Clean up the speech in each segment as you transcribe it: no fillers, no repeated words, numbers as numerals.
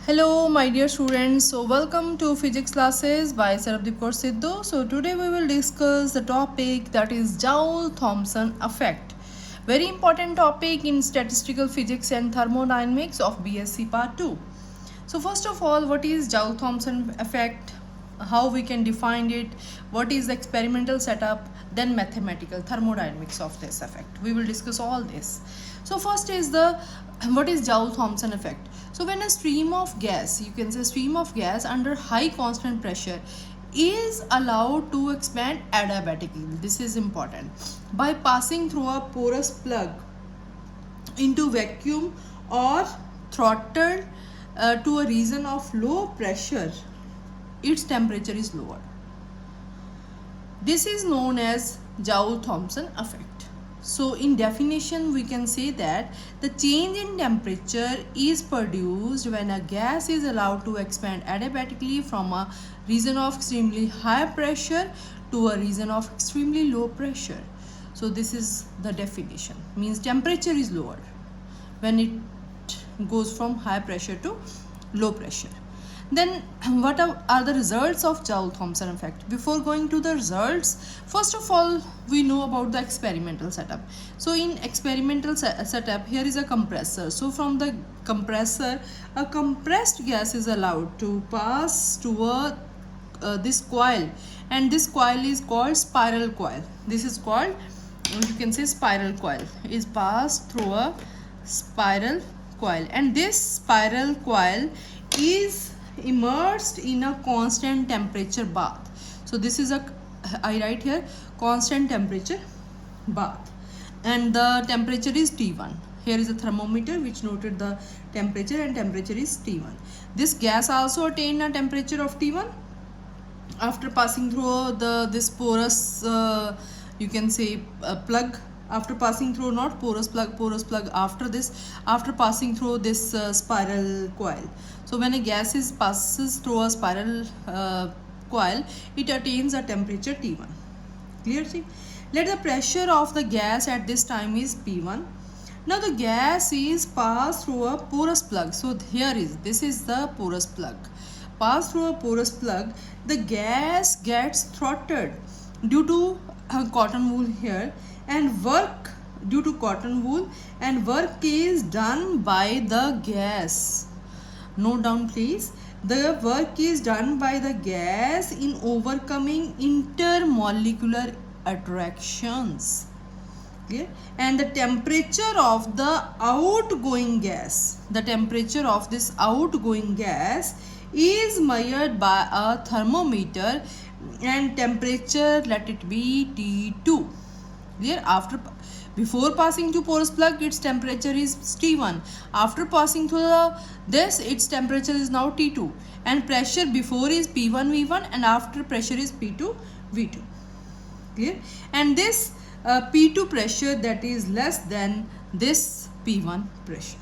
Hello my dear students, so welcome to physics classes by Sarabdeep Kaur Sidhu. So today we will discuss the topic that is Joule-Thomson effect. Very important topic in statistical physics and thermodynamics of BSc part 2. So first of all, what is Joule-Thomson effect? How we can define it? What is the experimental setup? Then mathematical thermodynamics of this effect. We will discuss all this. So first is the what is Joule-Thomson effect? So when a stream of gas, you can say stream of gas under high constant pressure is allowed to expand adiabatically. This is important. By passing through a porous plug into vacuum or throttled to a region of low pressure, its temperature is lowered. This is known as Joule-Thomson effect. So in definition, we can say that the change in temperature is produced when a gas is allowed to expand adiabatically from a region of extremely high pressure to a region of extremely low pressure. So this is the definition, means temperature is lower when it goes from high pressure to low pressure. Then what are the results of Joule-Thomson effect? Before going to the results, first of all, we know about the experimental setup. So in experimental setup, here is a compressor. So from the compressor, a compressed gas is allowed to pass to this coil, and this coil is called spiral coil. This is called, you can say, spiral coil is passed through a spiral coil, and this spiral coil is immersed in a constant temperature bath. So this is I write here constant temperature bath, and the temperature is T1. Here is a thermometer which noted the temperature, and temperature is T1. This gas also attained a temperature of T1 after passing through this porous you can say plug. After passing through, not porous plug, after passing through this spiral coil. So when a gas passes through a spiral coil, it attains a temperature T1. Clear? See? Let the pressure of the gas at this time is P1. Now the gas is passed through a porous plug. So this is the porous plug. Passed through a porous plug, the gas gets throttled due to cotton wool here, and work due to cotton wool, and work is done by the gas. Note down please, the work is done by the gas in overcoming intermolecular attractions. Clear? And the temperature of the outgoing gas, the temperature of this outgoing gas is measured by a thermometer, and temperature, let it be T2. Clear? Before passing to porous plug, its temperature is T1. After passing through this, its temperature is now T2, and pressure before is P1 V1, and after pressure is P2 V2. Clear? And this P2 pressure, that is less than this P1 pressure.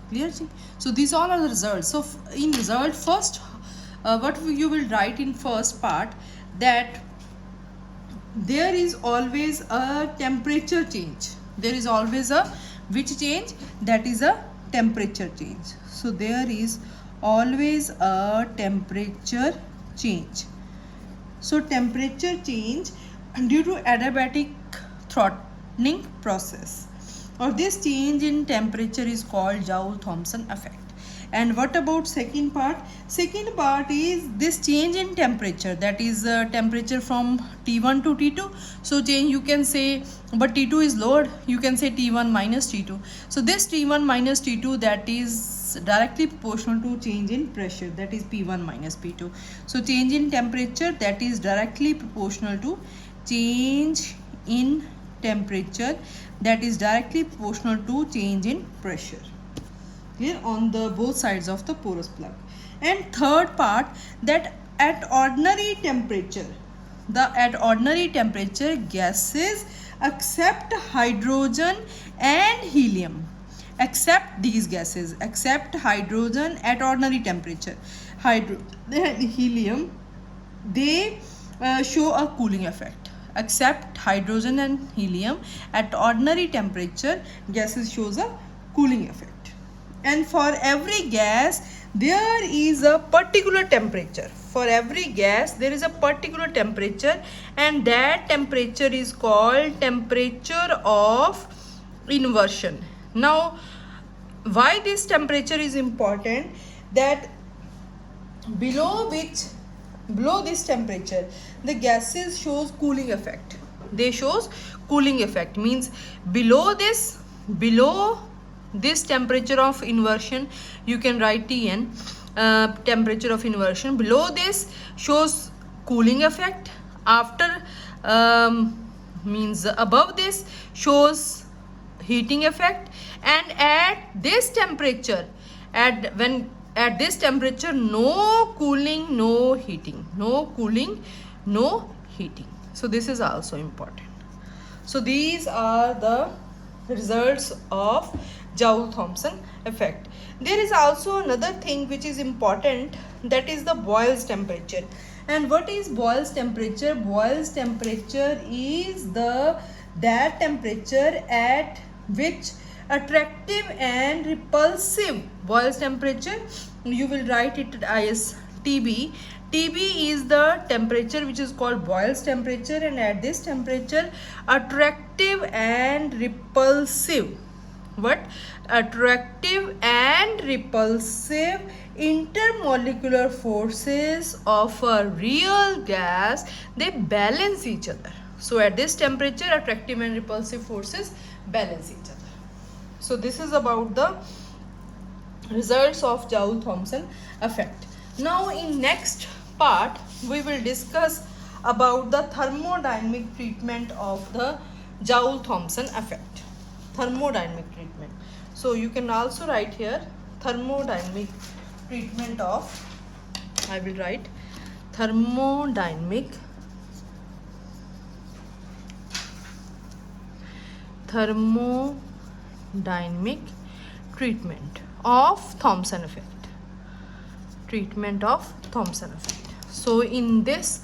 Clear? So these all are the results. So in result, first what you will write in first part, that there is always a temperature change. There is always a which change? That is a temperature change. So there is always a temperature change. So temperature change due to adiabatic throttling process, or this change in temperature is called Joule-Thomson effect. And what about second part? Second part is this change in temperature, that is temperature from T1 to T2. So change, you can say, but T2 is lowered, you can say T1 minus T2. So this T1 minus T2, that is directly proportional to change in pressure, that is P1 minus P2. So change in temperature, that is directly proportional to change in temperature, that is directly proportional to change in pressure. Clear? On the both sides of the porous plug. And third part, that at ordinary temperature, gases accept hydrogen and helium. Accept these gases, accept hydrogen at ordinary temperature. Hydrogen and helium, they show a cooling effect. Accept hydrogen and helium at ordinary temperature, gases shows a cooling effect. And for every gas, there is a particular temperature. For every gas there is a particular temperature, and that temperature is called temperature of inversion. Now why this temperature is important, that below this temperature the gases shows cooling effect. They shows cooling effect, means below this temperature of inversion, you can write Tn, temperature of inversion. Below this shows cooling effect. After means above this shows heating effect. And at this temperature, at this temperature, no cooling, no heating, no cooling, no heating. So this is also important. So these are the results of Joule-Thomson effect. There is also another thing which is important, that is the Boyle's temperature. And what is Boyle's temperature? Boyle's temperature is that temperature at which attractive and repulsive, Boyle's temperature, you will write it as TB. TB is the temperature which is called Boyle's temperature, and at this temperature attractive and repulsive, what? Attractive and repulsive intermolecular forces of a real gas, they balance each other. So at this temperature attractive and repulsive forces balance each other. So this is about the results of Joule-Thomson effect. Now in next part we will discuss about the thermodynamic treatment of the Joule-Thomson effect. Thermodynamic treatment. So you can also write here thermodynamic treatment of, I will write thermodynamic treatment of Thomson effect. Treatment of Thomson effect. So in this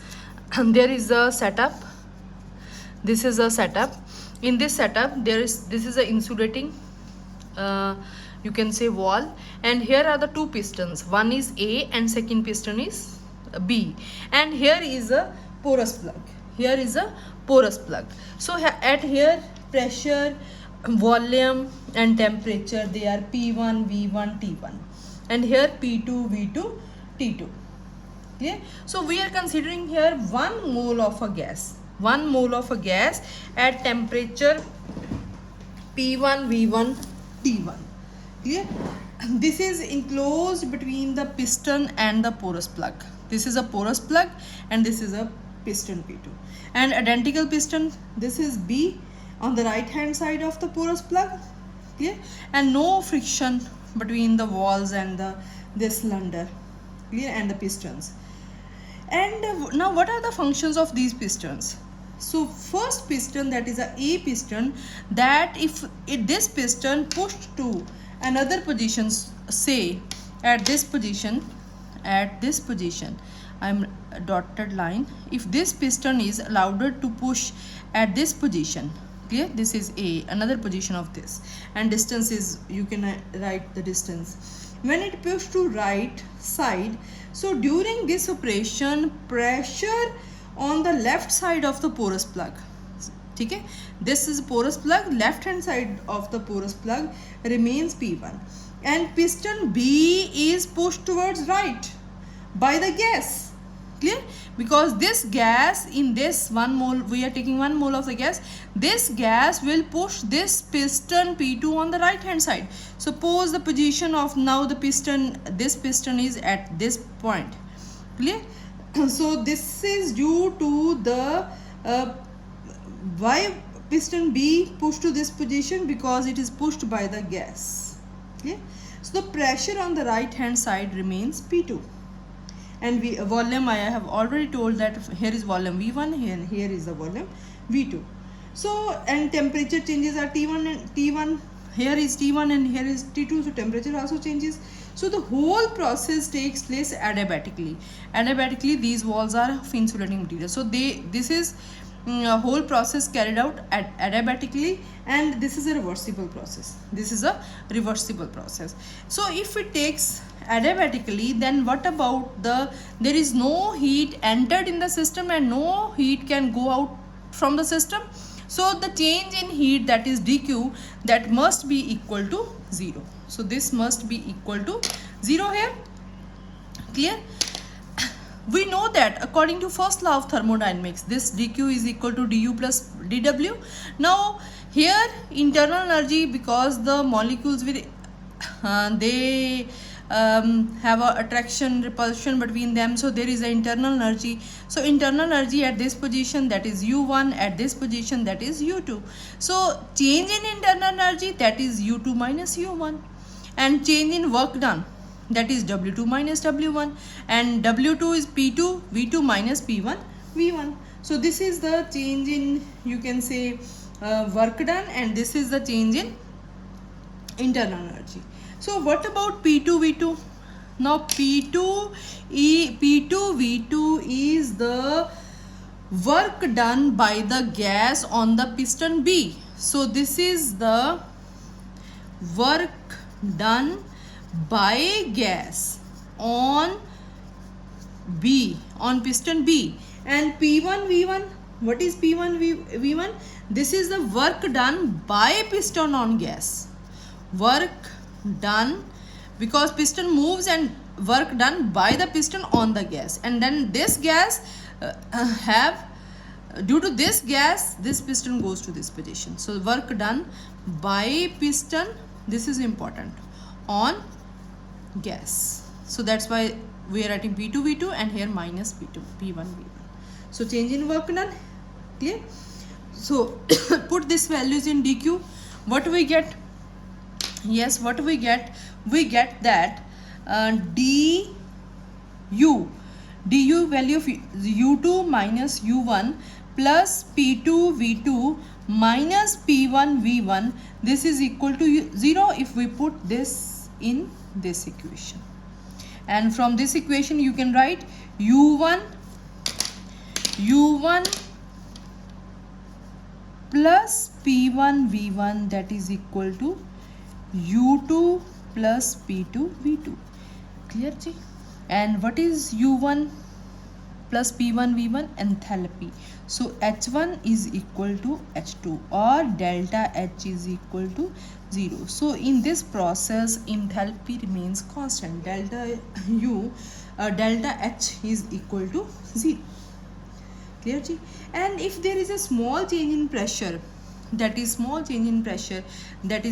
there is a setup. This is a setup. In this setup this is a insulating you can say wall, and here are the two pistons. One is A and second piston is B, and here is a porous plug. Here is a porous plug. So at here pressure, volume and temperature, they are P1, V1, T1, and here P2, V2, T2. Okay, so we are considering here 1 mole of a gas. 1 mole of a gas at temperature P1, V1, T1. Clear? This is enclosed between the piston and the porous plug. This is a porous plug and this is a piston P2. And identical piston, this is B on the right hand side of the porous plug. Clear? And no friction between the walls and this cylinder. Clear? And the pistons. And now what are the functions of these pistons? So first piston, that is a piston, that if this piston pushed to another position, say at this position, I'm dotted line, if this piston is allowed to push at this position, clear, this is A, another position of this, and distance is, you can write the distance. When it pushed to right side, so during this operation pressure on the left side of the porous plug, okay, this is porous plug, left hand side of the porous plug remains P1, and piston B is pushed towards right by the gas. Clear? Because this gas, in this 1 mole, we are taking 1 mole of the gas, this gas will push this piston P2 on the right hand side. Suppose the position of now the piston, this piston is at this point. Clear? So this is due to the why piston B pushed to this position, because it is pushed by the gas. Okay? So the pressure on the right hand side remains P2, and volume, I have already told that here is volume V1, here is the volume V2. So and temperature changes are T1 and T1, here is T1 and here is T2, so temperature also changes. So the whole process takes place adiabatically. Adiabatically, these walls are of insulating material. So this is a whole process carried out adiabatically, and this is a reversible process. This is a reversible process. So if it takes adiabatically, then what about there is no heat entered in the system and no heat can go out from the system. So the change in heat, that is dq, that must be equal to 0. So this must be equal to 0 here. Clear? We know that according to first law of thermodynamics, this dq is equal to du plus dw. Now here internal energy, because the molecules will they have a attraction repulsion between them, so there is an internal energy. So internal energy at this position, that is u1, at this position, that is u2. So change in internal energy, that is u2 minus u1, and change in work done, that is w2 minus w1, and w2 is p2 v2 minus p1 v1. So this is the change in, you can say, work done, and this is the change in internal energy. So what about p2 v2? Now p2 v2 is the work done by the gas on the piston B. So this is the work done by gas on B, on piston B. And P1 V1, what is P1 V1? This is the work done by piston on gas. Work done, because piston moves, and work done by the piston on the gas, and then this gas due to this gas, this piston goes to this position. So work done by piston, this is important, on gas. So that's why we are writing P2 V2 and here minus P2 P1 V1. So change in work done. Clear? So put these values in dq. What we get? Yes, what we get? We get that du value of u2 minus u1 plus p2 v2 minus p1 v1, this is equal to 0 if we put this in this equation. And from this equation you can write u1 plus p1 v1, that is equal to u2 plus p2 v2. Clear ji? And what is u1 plus p1 v1? Enthalpy. So h1 is equal to h2, or delta h is equal to 0. So in this process enthalpy remains constant, delta h is equal to 0. Clear ji? And if there is a small change in pressure, that is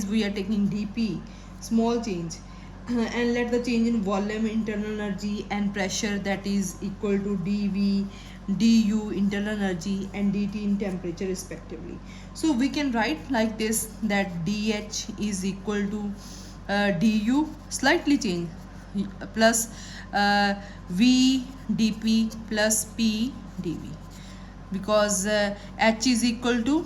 we are taking dp, small change, and let the change in volume, internal energy and pressure, that is equal to dv, du internal energy and dt in temperature respectively. So we can write like this, that dh is equal to du, slightly change, plus v dp plus p dv, because h is equal to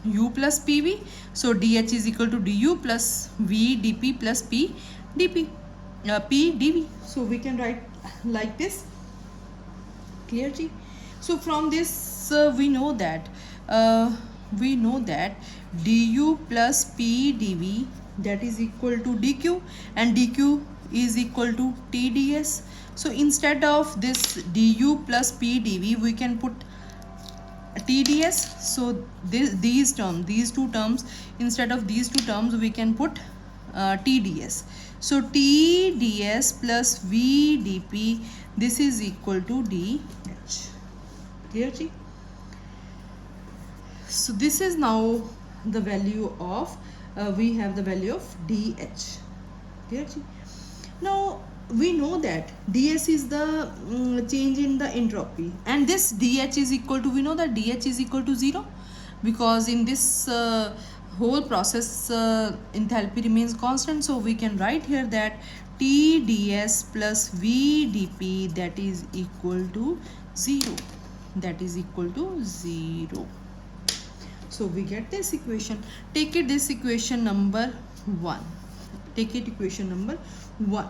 u plus pv. So dh is equal to du plus v dp plus p dp, p dv. So we can write like this. Clear ji? So from this we know that du plus p dv, that is equal to dq, and dq is equal to tds. So instead of this du plus p dv, we can put tds. So these two terms, instead of these two terms we can put tds. So tds plus v dp, this is equal to dh. Clear ji? So this is now the value of we have the value of dh. Clear ji? Now we know that ds is the change in the entropy, and this dh is equal to, we know that dh is equal to 0, because in this whole process enthalpy remains constant. So we can write here that tds plus v dp, that is equal to 0, that is equal to 0. So we get this equation. Take it this equation number 1. Take it equation number 1.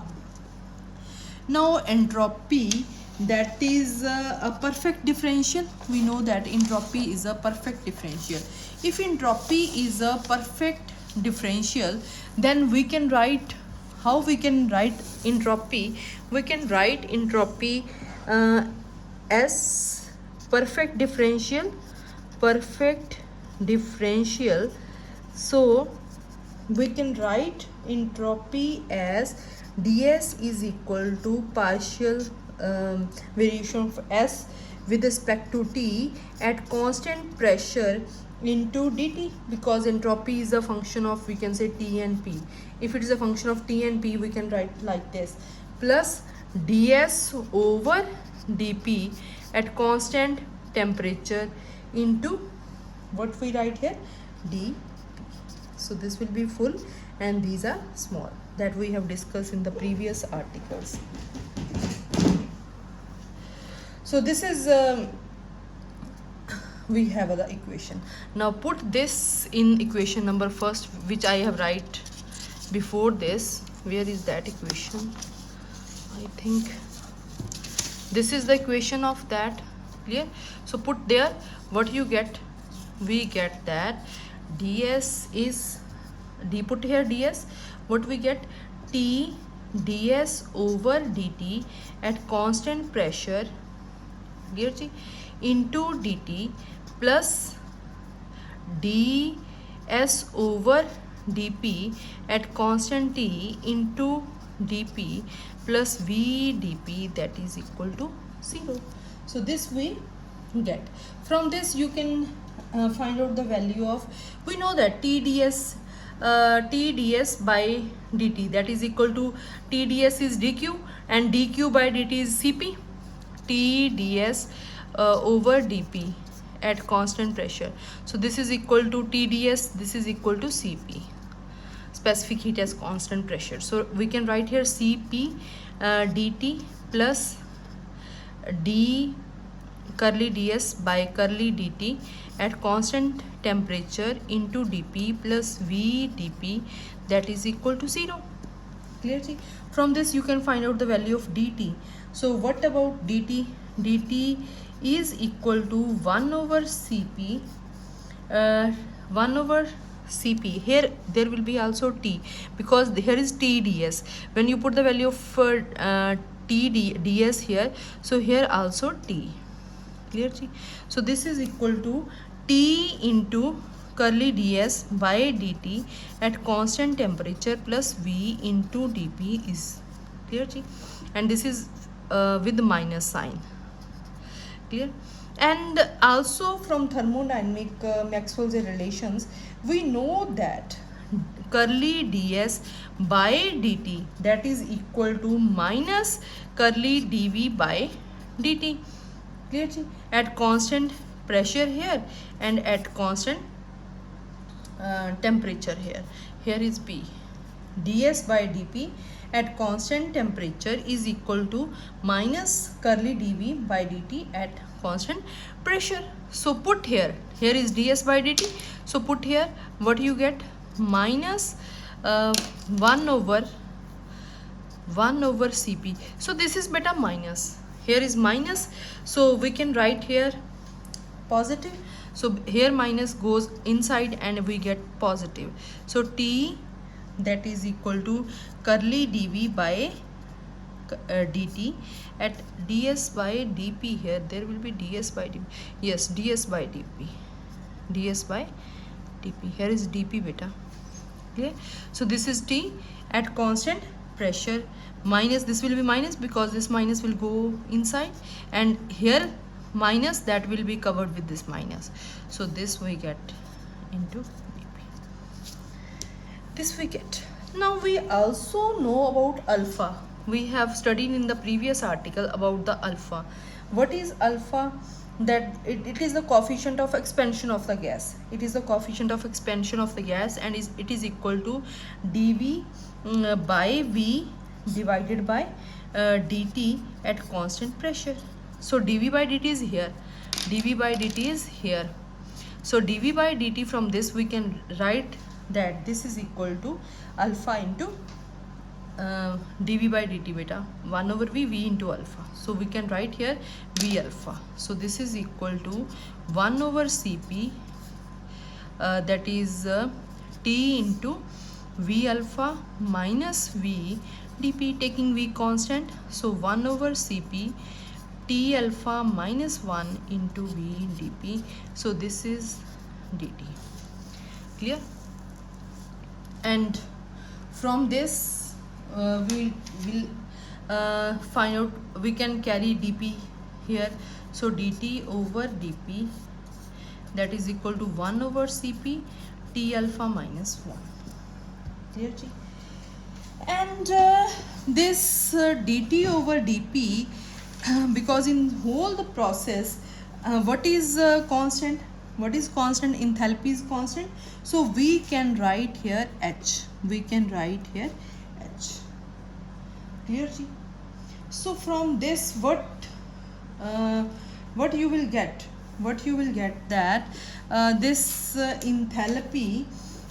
Now entropy, that is a perfect differential. We know that entropy is a perfect differential. If entropy is a perfect differential, then we can write how we can write entropy? We can write entropy as perfect differential. So we can write entropy as ds is equal to partial variation of s with respect to t at constant pressure into dt, because entropy is a function of, we can say, t and p. If it is a function of t and p, we can write like this, plus ds over dp at constant temperature into what we write here, dp. So this will be full and these are small, that we have discussed in the previous articles. So this is we have the equation. Now put this in equation number first, which I have write before this. Where is that equation? I think this is the equation of that. Clear? So put there, what you get, we get that ds is d, put here ds, what we get, t ds over dt at constant pressure, clear ji, into dt plus ds over dp at constant t into dp plus v dp, that is equal to 0. So this we get. From this you can find out the value of, we know that tds by dt, that is equal to, tds is dq and dq by dt is cp. tds over dp at constant pressure, so this is equal to tds, this is equal to cp, specific heat as constant pressure. So we can write here cp dt plus d curly ds by curly dt at constant temperature into dp plus v dp, that is equal to 0. Clearly, from this you can find out the value of dt. So what about dt? dt is equal to 1 over cp, 1 over cp. Here there will be also t, because here is tds. When you put the value of ds here, so here also t. Clear? So this is equal to t into curly ds by dt at constant temperature plus v into dp is, clear? And this is with the minus sign. Clear? And also from thermodynamic Maxwell's relations, we know that curly ds by dt, that is equal to minus curly dv by dt. Clear? At constant pressure here and at constant temperature here. Here is p, ds by dp at constant temperature is equal to minus curly dv by dt at constant pressure. So put here, here is ds by dt, so put here, what you get, minus 1 over cp. So this is beta minus, here is minus, so we can write here positive. So here minus goes inside and we get positive. So t, that is equal to curly dv by dt at ds by dp. Here there will be ds by dp, yes, ds by dp, ds by dp, here is dp beta. Okay, so this is t at constant pressure, minus, this will be minus because this minus will go inside, and here minus, that will be covered with this minus. So this we get into dp, this we get. Now we also know about alpha. We have studied in the previous article about the alpha. What is alpha? That it is the coefficient of expansion of the gas. It is the coefficient of expansion of the gas, and it is equal to dv by v divided by dt at constant pressure. So dv by dt is here, dv by dt is here. So dv by dt, from this we can write that this is equal to alpha into dv by dt beta, 1 over v into alpha. So we can write here v alpha. So this is equal to 1 over cp, that is t into V alpha minus V dp, taking V constant, so 1 over Cp T alpha minus 1 into V dp, so this is dt. Clear? And from this we will find out, we can carry dp here, so dt over dp, that is equal to 1 over Cp T alpha minus 1. Clear? And this dt over dp, because in whole the process, what is constant? What is constant? Enthalpy is constant, so we can write here h. We can write here h. Clear? So from this, what you will get? What you will get that this enthalpy,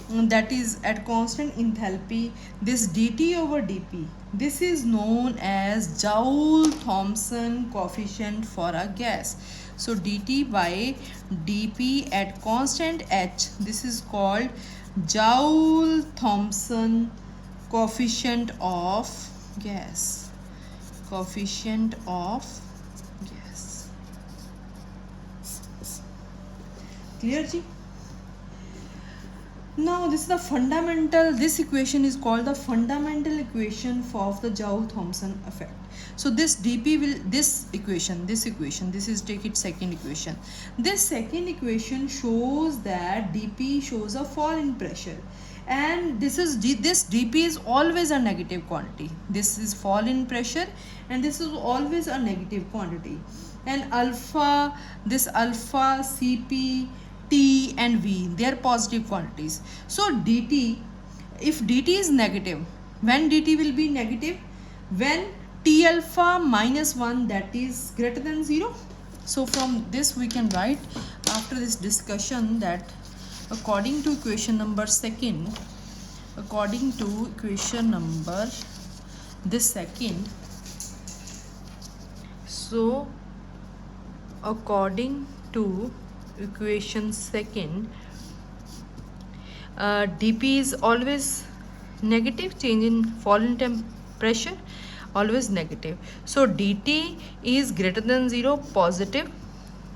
that is at constant enthalpy, this dt over dp, this is known as Joule-Thomson coefficient for a gas. So dt by dp at constant h, this is called Joule-Thomson coefficient of gas. Coefficient of gas. Clear? Ji? Now this is the fundamental, this equation is called the fundamental equation of the Joule-Thomson effect. So this dp will, this equation, this is, take it second equation. This second equation shows that dp shows a fall in pressure, and this dp is always a negative quantity. This is fall in pressure and this is always a negative quantity. And alpha, this alpha, Cp, T and V, they are positive quantities. So dt, if dt is negative, when dt will be negative? When T alpha minus 1, that is greater than 0. So from this we can write, after this discussion, that according to equation number second, according to equation number this second, so according to equation second, dp is always negative, change in fall in temperature always negative. So dt is greater than 0, positive.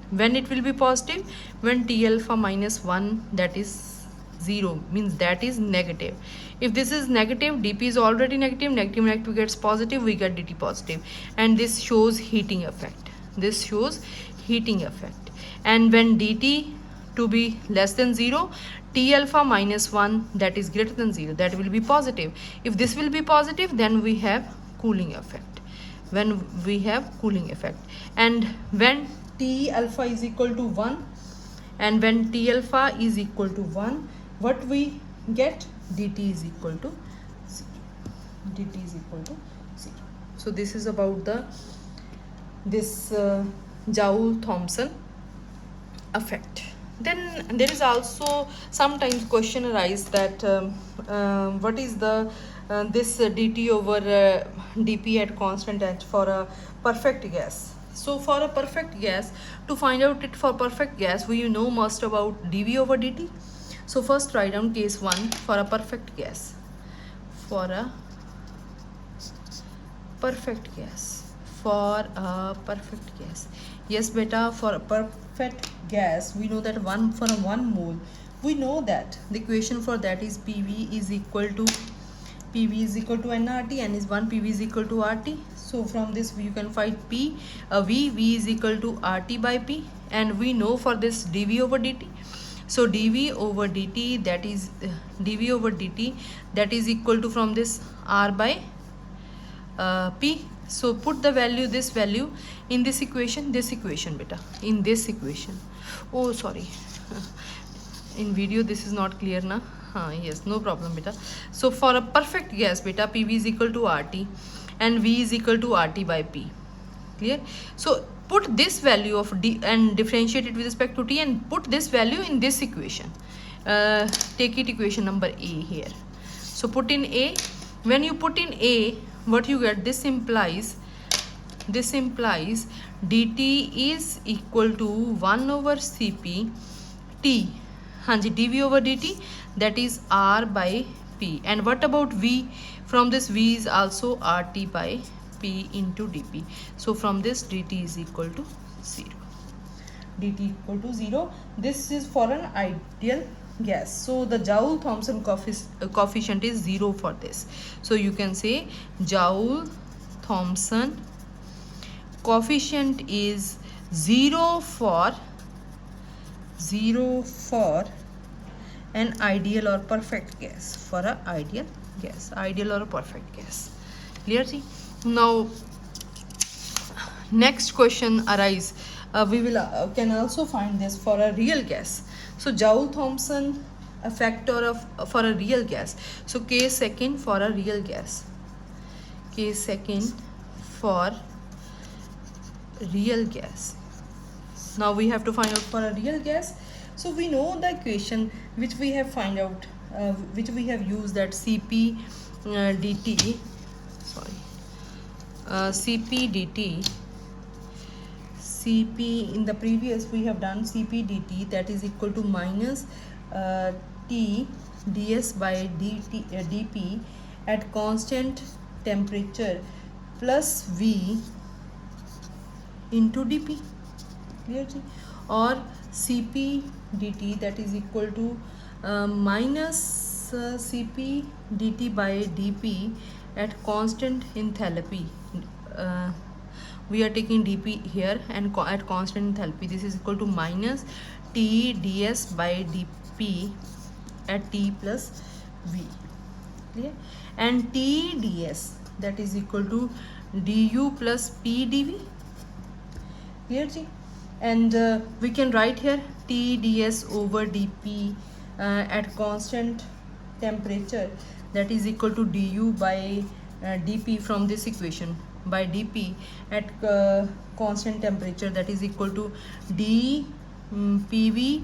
When it will be positive? When T alpha minus 1, that is 0, means that is negative. If this is negative, dp is already negative, negative gets positive, we get dt positive, and this shows heating effect. This shows heating effect. And when dt to be less than 0, T alpha minus 1, that is greater than 0, that will be positive. If this will be positive, then we have cooling effect. When we have cooling effect. And when T alpha is equal to 1, and when T alpha is equal to 1, what we get? dt is equal to 0. dt is equal to 0. So this is about the Joule-Thomson effect. Then there is also sometimes question arise that what is the this dt over dp at constant h for a perfect gas. So for a perfect gas, to find out it for perfect gas, we know most about dv over dt. So first write down case 1 for a perfect gas. For a perfect gas. For a perfect gas. Yes beta, for a perfect gas, we know that for 1 mole, we know that the equation for that is PV is equal to nRT, and is 1 PV is equal to RT. So from this you can find V is equal to RT by P, and we know for this dV over dt. So dV over dt, that is equal to, from this, R by P. So put the value, this value in this equation beta, in this equation. Oh sorry, in video this is not clear na. Yes, no problem beta. So for a perfect gas beta, PV is equal to RT and V is equal to RT by P. Clear? So put this value of D and differentiate it with respect to T, and put this value in this equation. Take it equation number A here. So put in A. When you put in A, what you get? This implies dt is equal to 1 over Cp T, dv over dt, that is R by P. And what about V? From this V is also RT by P into dP. So from this dt is equal to 0. dt equal to 0. This is for an ideal gas. So the Joule-Thomson coefficient is 0 for this. So you can say Joule-Thomson coefficient is 0 for an ideal or perfect gas. For a ideal gas, ideal or a perfect gas. Clear? See? Now next question arise. We will can also find this for a real gas. So Joule-Thomson factor of for a real gas. So K second for a real gas. K second for real gas. Now we have to find out for a real gas. So we know the equation which we have find out, which we have used, that Cp dt. Cp dt. Cp in the previous we have done Cp dt, that is equal to minus T ds by dp at constant temperature plus V into dp. Clear? Or Cp dt, that is equal to minus Cp dt by dp at constant enthalpy. We are taking dp here, and at constant enthalpy this is equal to minus T ds by dp at T plus V. Clear? And T ds, that is equal to du plus P dv. Clear? And we can write here T ds over dp at constant temperature, that is equal to du by dp from this equation, by dp at constant temperature, that is equal to dpv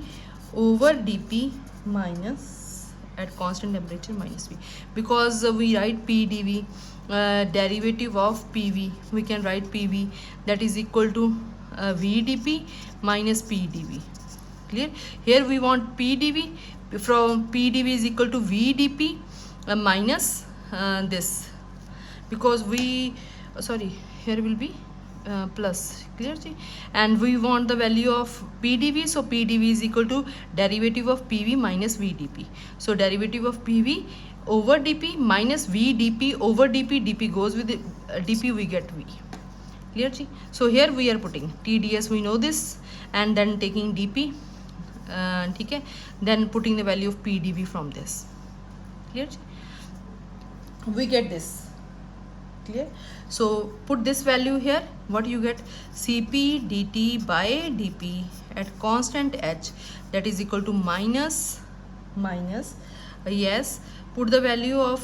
over dp minus at constant temperature minus v. Because we write p dv, derivative of pv, we can write pv, that is equal to v dp minus p dv. Clear? Here we want p dv, from p dv is equal to v dp minus this, because we here will be plus. Clear? And we want the value of p dv, so p dv is equal to derivative of pv minus v dp. So derivative of pv over dp minus v dp over dp, dp goes with dp, we get v. Clear? So here we are putting T ds, we know this, and then taking dp, okay, then putting the value of p dv from this. Clear? We get this. Clear? So put this value here, what you get? Cp dt by dp at constant h, that is equal to minus yes, put the value of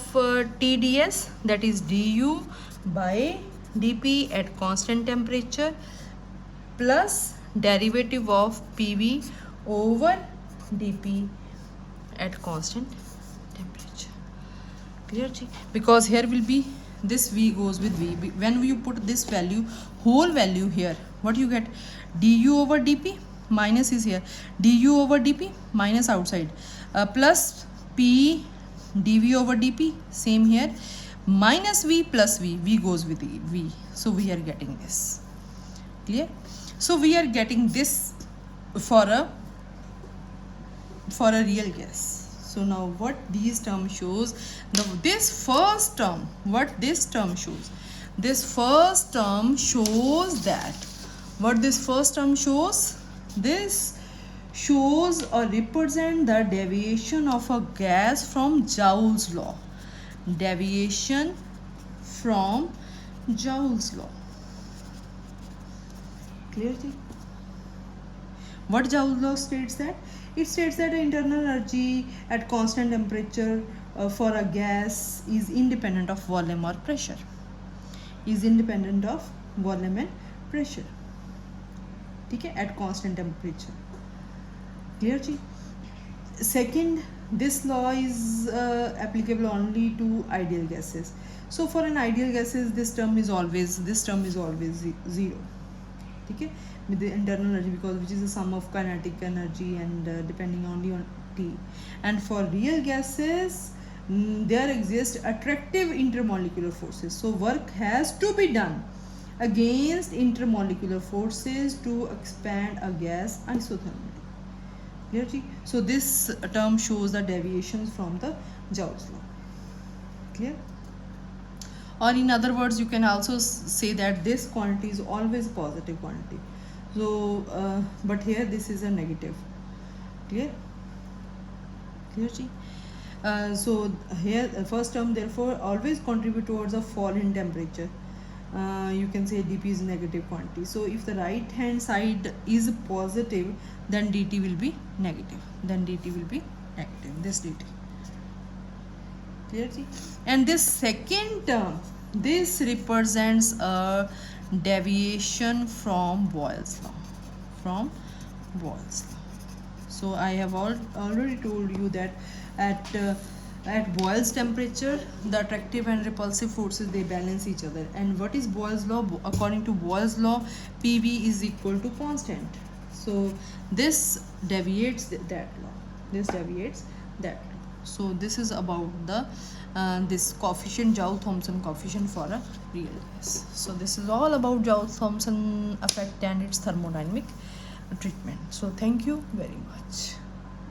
T ds, that is du by dp at constant temperature plus derivative of pv over dp at constant temperature. Clear? Because here will be this v goes with v. When you put this value, whole value here, what you get? Du over dp, minus is here, du over dp minus outside, plus p dv over dp, same here, minus v plus v goes with v. So we are getting this. Clear? So we are getting this for a real gas. So now what these term shows, now this first term, what this term shows? This first term shows that, what this first term shows? This shows or represent the deviation of a gas from Joule's law. Deviation from Joule's law. Clear? What Joule's law states that? It states that the internal energy at constant temperature for a gas is independent of volume or pressure. Is independent of volume and pressure. Okay, at constant temperature. Clear? Second, this law is applicable only to ideal gases. So for an ideal gases, this term is always zero. Okay, with the internal energy, because which is the sum of kinetic energy and depending only on T. And for real gases, there exist attractive intermolecular forces. So work has to be done against intermolecular forces to expand a gas isothermally. Clear? So this term shows the deviations from the Joule's law. Clear? Or in other words, you can also say that this quantity is always positive quantity. So but here this is a negative. Clear? Clear? So here first term therefore always contribute towards a fall in temperature. You can say dP is negative quantity. So if the right hand side is positive, then dt will be negative. Then dt will be negative. This dt. Clear? And this second term, this represents a deviation from Boyle's law. From Boyle's law. So I have already told you that at Boyle's temperature, the attractive and repulsive forces, they balance each other. And what is Boyle's law? According to Boyle's law, PV is equal to constant. So this deviates that law. This deviates that law. So this is about the this coefficient, Joule-Thomson coefficient for a real gas. So this is all about Joule-Thomson effect and its thermodynamic treatment. So thank you very much.